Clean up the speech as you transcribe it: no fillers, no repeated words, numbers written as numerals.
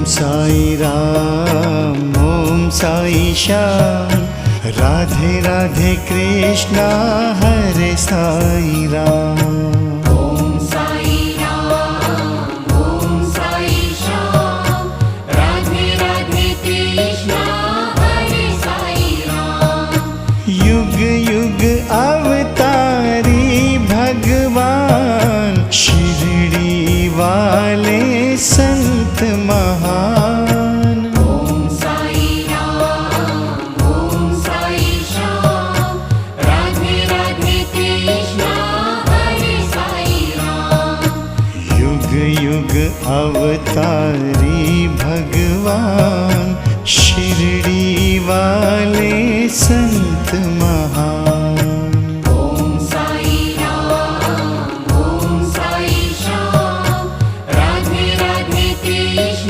साई राम, ओम साई श्याम, राधे राधे कृष्णा हरे साई राम। ओम साई राम, ओम साई श्याम, राधे राधे कृष्णा हरे साई राम। युग युग अवतारी भगवान, शिरडी वाले संत महान। ओम साई राम, ओम साई श्याम, राधे राधे कृष्णा हरे साई राम। युग युग अवतारी भगवान, शिरडी वाले संत